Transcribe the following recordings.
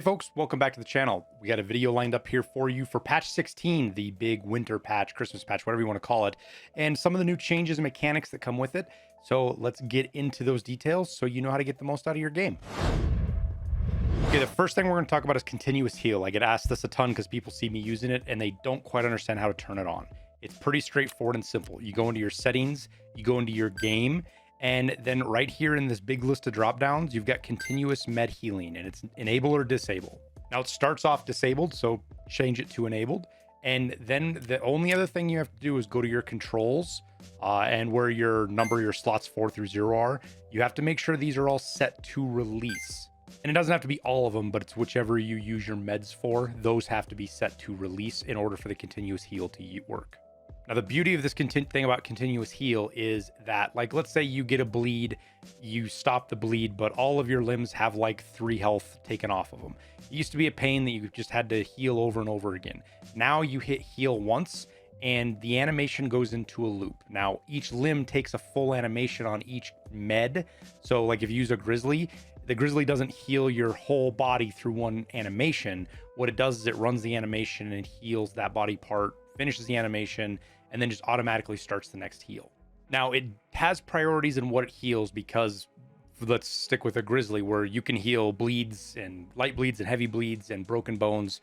Hey folks, welcome back to the channel. We got a video lined up here for you for patch 16, the big winter patch, Christmas patch, whatever you want to call it, and some of the new changes and mechanics that come with it. So let's get into those details so you know how to get the most out of your game. Okay, the first thing we're going to talk about is continuous heal. I get asked this a ton because people see me using it and they don't quite understand how to turn it on. It's pretty straightforward and simple. You go into your settings, you go into your game, and then right here in this big list of drop downs, you've got continuous med healing, and it's enable or disable. Now it starts off disabled, so change it to enabled. And then the only other thing you have to do is go to your controls and where your slots 4 through 0 are. You have to make sure these are all set to release. And it doesn't have to be all of them, but it's whichever you use your meds for. Those have to be set to release in order for the continuous heal to work. Now, the beauty of this thing about continuous heal is that, like, let's say you get a bleed, you stop the bleed, but all of your limbs have like 3 health taken off of them. It used to be a pain that you just had to heal over and over again. Now you hit heal once and the animation goes into a loop. Now, each limb takes a full animation on each med. So like if you use a grizzly, the grizzly doesn't heal your whole body through one animation. What it does is it runs the animation and heals that body part, finishes the animation, and then just automatically starts the next heal. Now, it has priorities in what it heals because let's stick with a grizzly where you can heal bleeds and light bleeds and heavy bleeds and broken bones.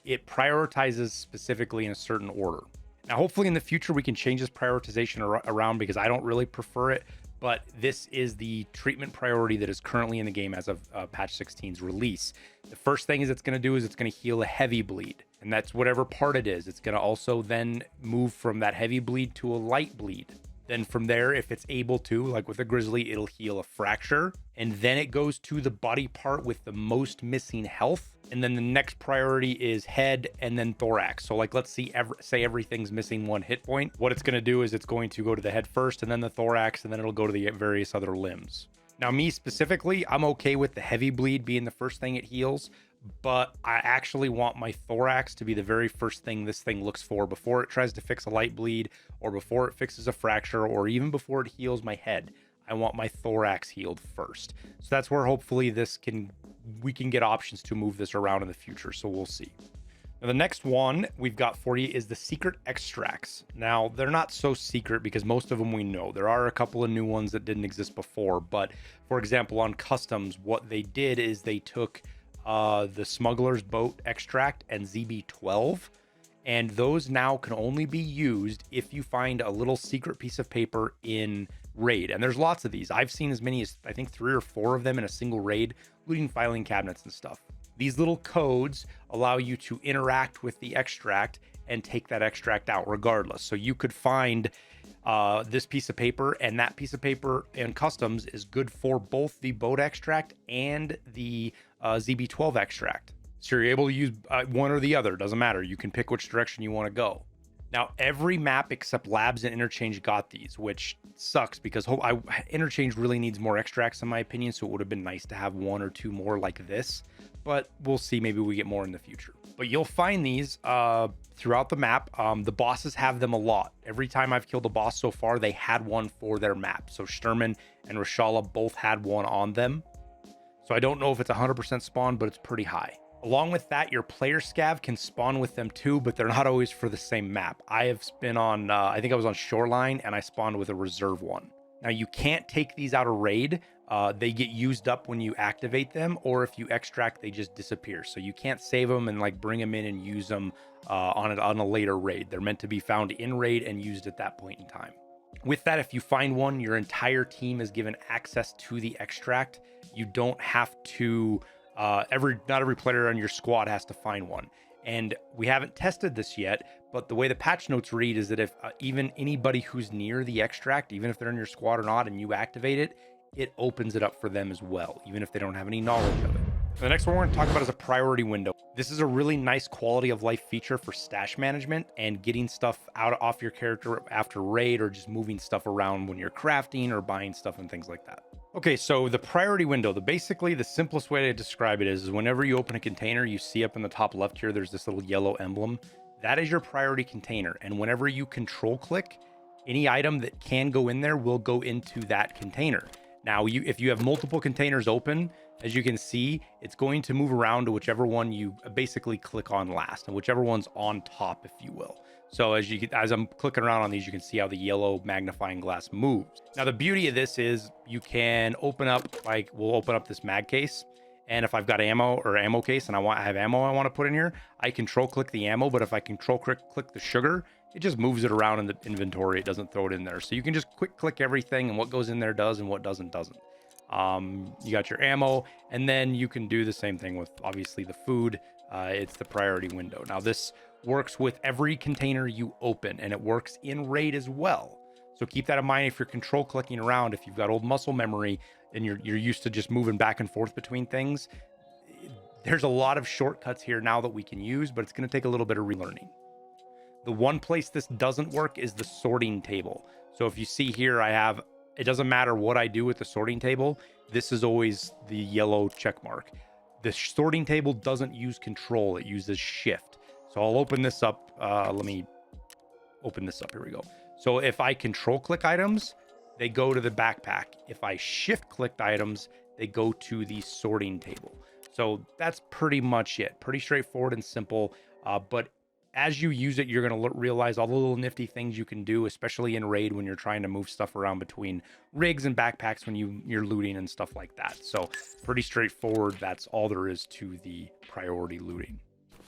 It prioritizes specifically in a certain order. Now, hopefully in the future, we can change this prioritization around because I don't really prefer it, but this is the treatment priority that is currently in the game as of patch 16's release. The first thing is it's going to do is it's going to heal a heavy bleed, and that's whatever part it is. It's going to also then move from that heavy bleed to a light bleed. Then from there, if it's able to, like with a grizzly, it'll heal a fracture, and then it goes to the body part with the most missing health. And then the next priority is head and then thorax. So like, let's say everything's missing 1 hit point. What it's going to do is it's going to go to the head first and then the thorax, and then it'll go to the various other limbs. Now, me specifically, I'm okay with the heavy bleed being the first thing it heals, but I actually want my thorax to be the very first thing this thing looks for before it tries to fix a light bleed, or before it fixes a fracture, or even before it heals my head. I want my thorax healed first. So that's where hopefully we can get options to move this around in the future. So we'll see. Now, the next one we've got for you is the secret extracts. Now, they're not so secret because most of them we know. There are a couple of new ones that didn't exist before. But for example, on customs, what they did is they took the smuggler's boat extract and ZB12, and those now can only be used if you find a little secret piece of paper in raid. And there's lots of these. I've seen as many as I think 3 or 4 of them in a single raid, including filing cabinets and stuff. These little codes allow you to interact with the extract and take that extract out regardless. So you could find this piece of paper, and that piece of paper in customs is good for both the boat extract and the ZB12 extract. So you're able to use one or the other, doesn't matter. You can pick which direction you want to go. Now, every map except Labs and Interchange got these, which sucks because Interchange really needs more extracts in my opinion, so it would have been nice to have 1 or 2 more like this, but we'll see. Maybe we get more in the future. But you'll find these throughout the map. The bosses have them a lot. Every time I've killed a boss so far, they had one for their map. So Sturman and Rashala both had one on them. So I don't know if it's 100% spawn, but it's pretty high. Along with that, your player scav can spawn with them too, but they're not always for the same map. I have been on, I think I was on Shoreline, and I spawned with a reserve one. Now, you can't take these out of raid. They get used up when you activate them, or if you extract, they just disappear. So you can't save them and like bring them in and use them on a later raid. They're meant to be found in raid and used at that point in time. With that, if you find one, your entire team is given access to the extract. You don't have to... not every player on your squad has to find one. And we haven't tested this yet, but the way the patch notes read is that if even anybody who's near the extract, even if they're in your squad or not, and you activate it, it opens it up for them as well, even if they don't have any knowledge of it. The next one we're going to talk about is a priority window. This is a really nice quality of life feature for stash management and getting stuff off your character after raid, or just moving stuff around when you're crafting or buying stuff and things like that. Okay, so the priority window, basically the simplest way to describe it is whenever you open a container, you see up in the top left here, there's this little yellow emblem. That is your priority container. And whenever you control click, any item that can go in there will go into that container. Now, if you have multiple containers open, as you can see, it's going to move around to whichever one you basically click on last, and whichever one's on top, if you will. So as I'm clicking around on these, you can see how the yellow magnifying glass moves. Now, the beauty of this is you can open up, like we'll open up this mag case. And if I've got ammo case and I have ammo I want to put in here, I control click the ammo. But if I control click the sugar, it just moves it around in the inventory. It doesn't throw it in there. So you can just quick click everything, and what goes in there does, and what doesn't. You got your ammo, and then you can do the same thing with obviously the food. It's the priority window. Now this works with every container you open, and it works in RAID as well. So keep that in mind if you're control clicking around. If you've got old muscle memory and you're used to just moving back and forth between things, there's a lot of shortcuts here now that we can use, but it's going to take a little bit of relearning. The one place this doesn't work is the sorting table. So if you see here, it doesn't matter what I do with the sorting table, this is always the yellow check mark. The sorting table doesn't use control, it uses shift. So I'll open this up. Let me open this up. Here we go. So if I control click items, they go to the backpack. If I shift clicked items, they go to the sorting table. So that's pretty much it. Pretty straightforward and simple. But as you use it, you're going to realize all the little nifty things you can do, especially in RAID when you're trying to move stuff around between rigs and backpacks when you're looting and stuff like that. So pretty straightforward. That's all there is to the priority looting.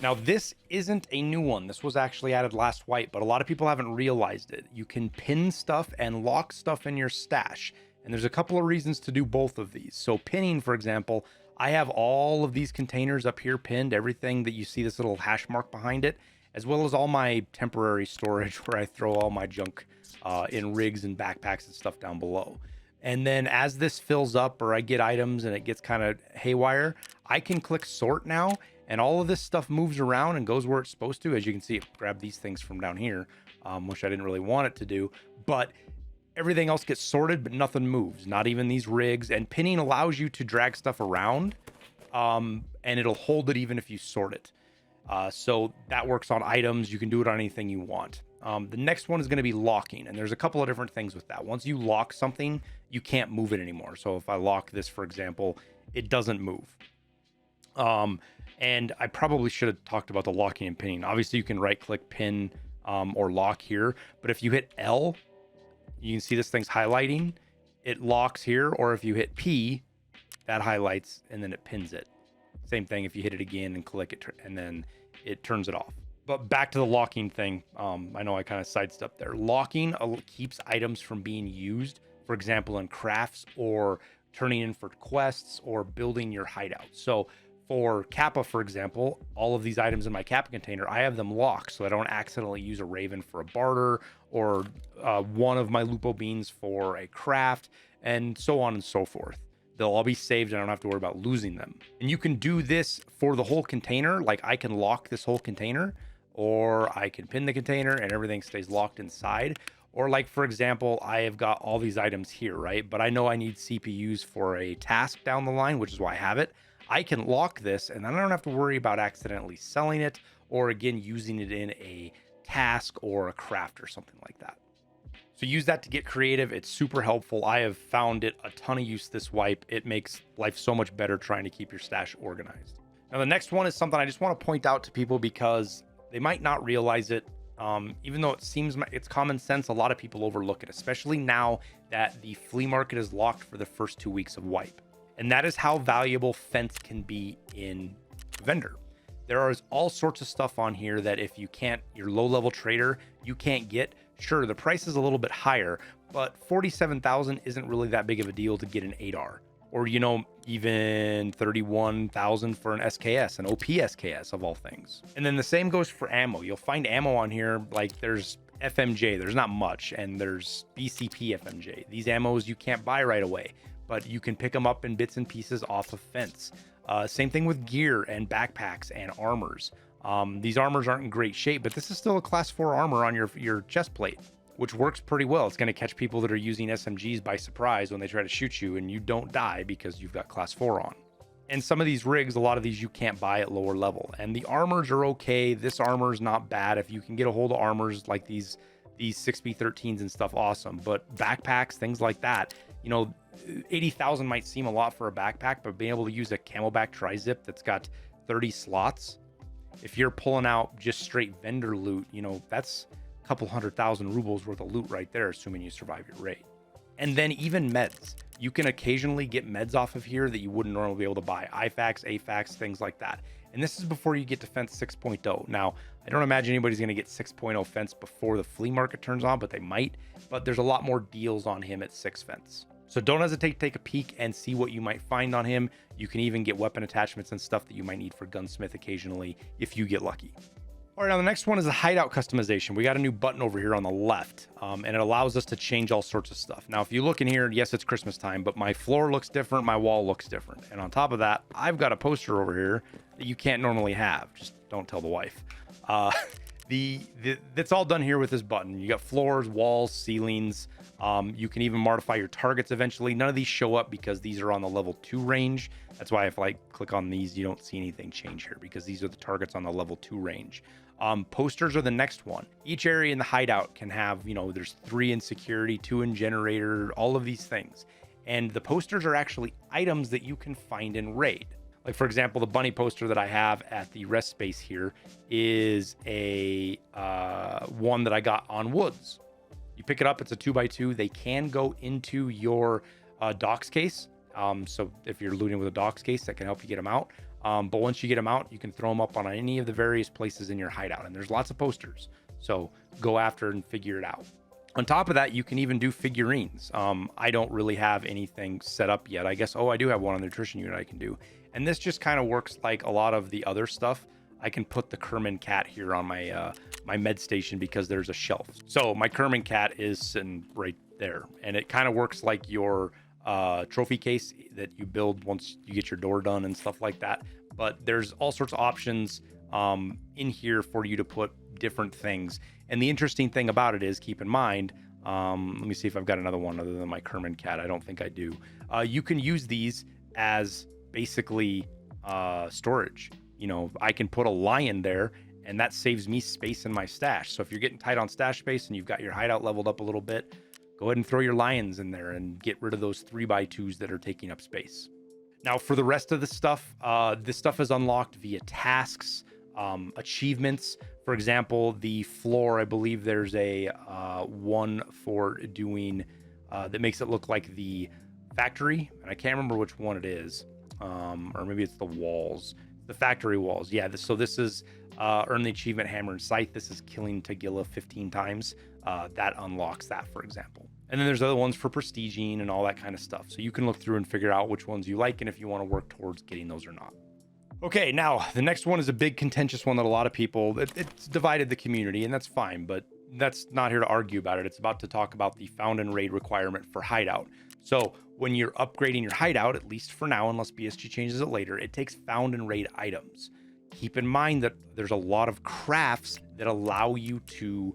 Now, this isn't a new one. This was actually added last wipe, but a lot of people haven't realized it. You can pin stuff and lock stuff in your stash. And there's a couple of reasons to do both of these. So pinning, for example, I have all of these containers up here pinned, everything that you see this little hash mark behind it, as well as all my temporary storage where I throw all my junk in rigs and backpacks and stuff down below. And then as this fills up or I get items and it gets kind of haywire, I can click sort now, and all of this stuff moves around and goes where it's supposed to. As you can see, it grabbed these things from down here, which I didn't really want it to do, but everything else gets sorted, but nothing moves, not even these rigs. And pinning allows you to drag stuff around, and it'll hold it even if you sort it. So that works on items. You can do it on anything you want. The next one is going to be locking, and there's a couple of different things with that. Once you lock something, you can't move it anymore. So if I lock this, for example, it doesn't move. And I probably should have talked about the locking and pinning. Obviously, you can right click pin or lock here, but if you hit L, you can see this thing's highlighting. It locks here, or if you hit P, that highlights and then it pins it. Same thing if you hit it again and click it, and then it turns it off. But back to the locking thing. I know I kind of sidestepped there. Locking keeps items from being used, for example, in crafts or turning in for quests or building your hideout. So for Kappa, for example, all of these items in my Kappa container, I have them locked so I don't accidentally use a Raven for a barter or one of my Lupo beans for a craft, and so on and so forth. They'll all be saved and I don't have to worry about losing them. And you can do this for the whole container. Like I can lock this whole container, or I can pin the container and everything stays locked inside. Or like, for example, I have got all these items here, right? But I know I need CPUs for a task down the line, which is why I have it. I can lock this and then I don't have to worry about accidentally selling it or again using it in a task or a craft or something like that. So use that to get creative. It's super helpful. I have found it a ton of use this wipe. It makes life so much better trying to keep your stash organized. Now the next one is something I just want to point out to people because they might not realize it. Even though it seems it's common sense, a lot of people overlook it, especially now that the flea market is locked for the first 2 weeks of wipe. And that is how valuable fence can be in vendor. There is all sorts of stuff on here that if you can't, you're low level trader, you can't get. Sure, the price is a little bit higher, but 47,000 isn't really that big of a deal to get an 8R, or even 31,000 for an SKS, an OP SKS of all things. And then the same goes for ammo. You'll find ammo on here, like there's FMJ, there's not much, and there's BCP FMJ. These ammos you can't buy right away, but you can pick them up in bits and pieces off of fence. Same thing with gear and backpacks and armors. These armors aren't in great shape, but this is still a class 4 armor on your chest plate, which works pretty well. It's going to catch people that are using SMGs by surprise when they try to shoot you and you don't die because you've got class 4 on. And some of these rigs, a lot of these you can't buy at lower level, and the armors are okay. This armor is not bad. If you can get a hold of armors like these 6B13s and stuff, awesome. But backpacks, things like that, You know, 80,000 might seem a lot for a backpack, but being able to use a camelback tri-zip that's got 30 slots, if you're pulling out just straight vendor loot, you know, that's a couple 100,000 rubles worth of loot right there, assuming you survive your raid. And then even meds. You can occasionally get meds off of here that you wouldn't normally be able to buy. IFAX, AFAX, things like that. And this is before you get to Fence 6.0. Now, I don't imagine anybody's going to get 6.0 Fence before the flea market turns on, but they might. But there's a lot more deals on him at 6 Fence. So don't hesitate to take a peek and see what you might find on him. You can even get weapon attachments and stuff that you might need for gunsmith occasionally if you get lucky. All right, now the next one is the hideout customization. We got a new button over here on the left, and it allows us to change all sorts of stuff. Now, if you look in here, yes, it's Christmas time, but my floor looks different, my wall looks different. And on top of that, I've got a poster over here that you can't normally have. Just don't tell the wife. That's all done here with this button. You got floors, walls, ceilings. You can even modify your targets eventually. None of these show up because these are on the level 2 range. That's why if I click on these, you don't see anything change here because these are the targets on the level 2 range. Posters are the next one. Each area in the hideout can have, you know, there's 3 in security, 2 in generator, all of these things. And the posters are actually items that you can find in raid. Like, for example, the bunny poster that I have at the rest space here is a one that I got on woods. You pick it up, it's a 2x2. They can go into your docs case. So if you're looting with a docs case, that can help you get them out. But once you get them out, you can throw them up on any of the various places in your hideout. And there's lots of posters. So go after and figure it out. On top of that, you can even do figurines. I don't really have anything set up yet. I guess, I do have one on the nutrition unit I can do. And this just kind of works like a lot of the other stuff. I can put the Kerman cat here on my my med station because there's a shelf. So my Kerman cat is sitting right there. And it kind of works like your trophy case that you build once you get your door done and stuff like that. But there's all sorts of options in here for you to put different things. And the interesting thing about it is, keep in mind, let me see if I've got another one other than my Kerman cat. I don't think I do. You can use these as basically storage. You know, I can put a lion there and that saves me space in my stash. So if you're getting tight on stash space and you've got your hideout leveled up a little bit, go ahead and throw your lions in there and get rid of those 3x2s that are taking up space. Now, for the rest of the stuff, this stuff is unlocked via tasks, achievements. For example, the floor, I believe there's a one for doing that makes it look like the factory. And I can't remember which one it is. Or maybe it's the walls, the factory walls. Yeah, so this is earn the achievement hammer and scythe. This is killing Tagilla 15 times. That unlocks that, for example. And then there's other ones for prestiging and all that kind of stuff. So you can look through and figure out which ones you like and if you want to work towards getting those or not. Okay, now the next one is a big contentious one that a lot of people, it's divided the community, and that's fine, but that's not here to argue about it. It's about to talk about the found and raid requirement for hideout. So when you're upgrading your hideout, at least for now, unless BSG changes it later, it takes found and raid items. Keep in mind that there's a lot of crafts that allow you to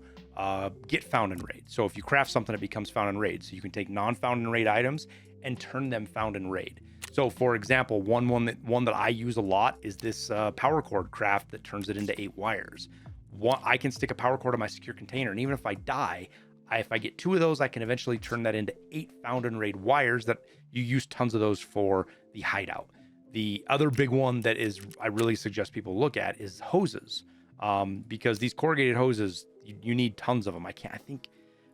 get found and raid. So if you craft something, it becomes found and raid. So you can take non-found and raid items and turn them found and raid. So for example, one that I use a lot is this power cord craft that turns it into 8 wires. I can stick a power cord on my secure container, and even if I die, if I get 2 of those, I can eventually turn that into 8 found and raid wires that you use tons of those for the hideout. The other big one that is I really suggest people look at is hoses, because these corrugated hoses, you need tons of them. I think,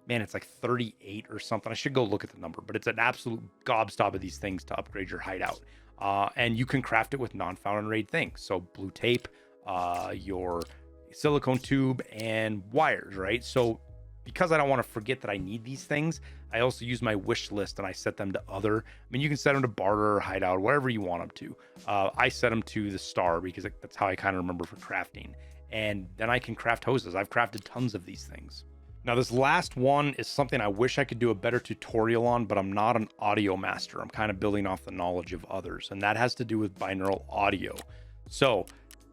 man, it's like 38 or something. I should go look at the number, but it's an absolute gobstop of these things to upgrade your hideout. And you can craft it with non-found and raid things. So blue tape, your silicone tube, and wires, right? So because I don't want to forget that I need these things, I also use my wish list and I set them to other. I mean, you can set them to barter or hideout, wherever you want them to. I set them to the star because that's how I kind of remember for crafting. And then I can craft hoses. I've crafted tons of these things. Now, this last one is something I wish I could do a better tutorial on, but I'm not an audio master. I'm kind of building off the knowledge of others, and that has to do with binaural audio. So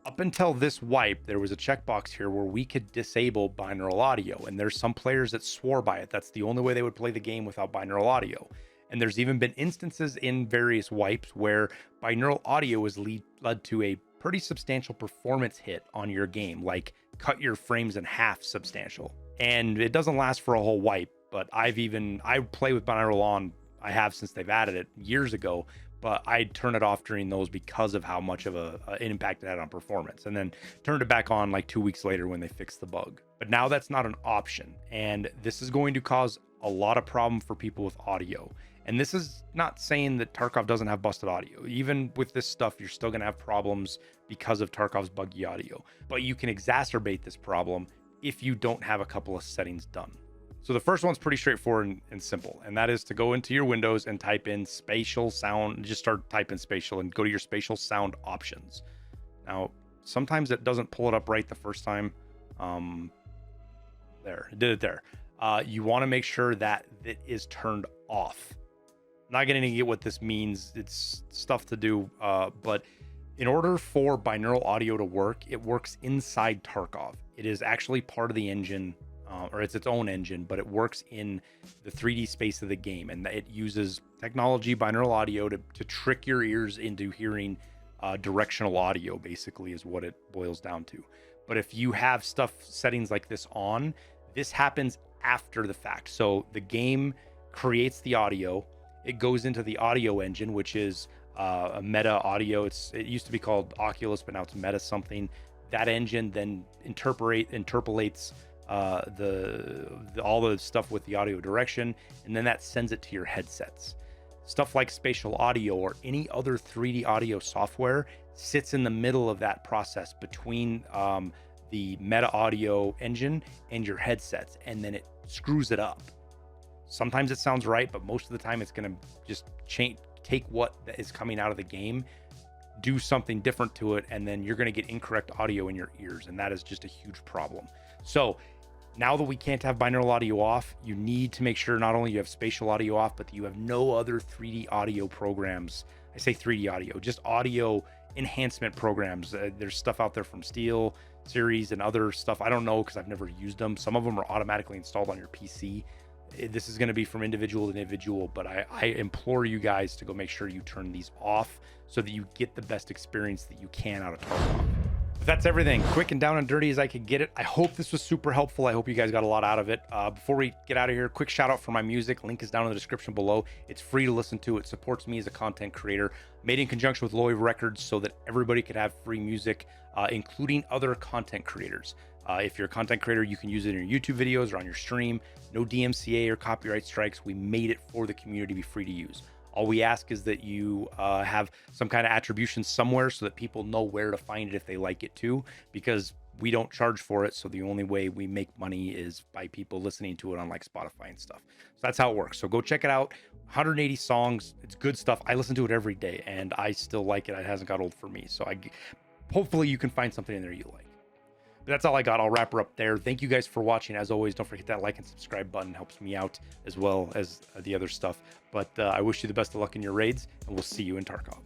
up until this wipe, there was a checkbox here where we could disable binaural audio, and there's some players that swore by it. That's the only way they would play the game without binaural audio. And there's even been instances in various wipes where binaural audio has led to a pretty substantial performance hit on your game, like cut your frames in half substantial. And it doesn't last for a whole wipe, but I play with binaural on I have since they've added it years ago, but I turn it off during those because of how much of an impact it had on performance, and then turned it back on like 2 weeks later when they fixed the bug. But now that's not an option, and this is going to cause a lot of problem for people with audio. And this is not saying that Tarkov doesn't have busted audio. Even with this stuff, you're still going to have problems because of Tarkov's buggy audio. But you can exacerbate this problem if you don't have a couple of settings done. So the first one's pretty straightforward and simple, and that is to go into your Windows and type in spatial sound. Just start typing spatial and go to your spatial sound options. Now, sometimes it doesn't pull it up right the first time. There, it did it there. You want to make sure that it is turned off. Not getting into what this means. It's stuff to do, but in order for binaural audio to work, it works inside Tarkov. It is actually part of the engine, or it's its own engine, but it works in the 3D space of the game, and it uses technology, binaural audio, to trick your ears into hearing directional audio, basically, is what it boils down to. But if you have settings like this on, this happens after the fact. So the game creates the audio. It goes into the audio engine, which is a meta audio. It used to be called Oculus, but now it's meta something. That engine then interpolates all the stuff with the audio direction, and then that sends it to your headsets. Stuff like spatial audio or any other 3D audio software sits in the middle of that process between the meta audio engine and your headsets, and then it screws it up. Sometimes it sounds right, but most of the time it's going to just take what is coming out of the game, do something different to it, and then you're going to get incorrect audio in your ears, and that is just a huge problem. So now that we can't have binaural audio off, you need to make sure not only you have spatial audio off, but that you have no other 3D audio programs. I say 3D audio, just audio enhancement programs. There's stuff out there from Steel Series and other stuff. I don't know because I've never used them. Some of them are automatically installed on your PC. This is going to be from individual to individual, but I implore you guys to go make sure you turn these off so that you get the best experience that you can out of Tarkov. But that's everything, quick and down and dirty as I could get it. I hope this was super helpful. I hope you guys got a lot out of it. Before we get out of here, quick shout out for my music. Link is down in the description below. It's free to listen to. It supports me as a content creator. Made in conjunction with Loy Records so that everybody could have free music, including other content creators. If you're a content creator, you can use it in your YouTube videos or on your stream. No DMCA or copyright strikes. We made it for the community to be free to use. All we ask is that you have some kind of attribution somewhere so that people know where to find it if they like it too, because we don't charge for it. So the only way we make money is by people listening to it on like Spotify and stuff. So that's how it works. So go check it out. 180 songs. It's good stuff. I listen to it every day and I still like it. It hasn't got old for me. So hopefully you can find something in there you like. But that's all I got. I'll wrap her up there. Thank you guys for watching. As always, don't forget that like and subscribe button. Helps me out as well as the other stuff. But I wish you the best of luck in your raids, and we'll see you in Tarkov.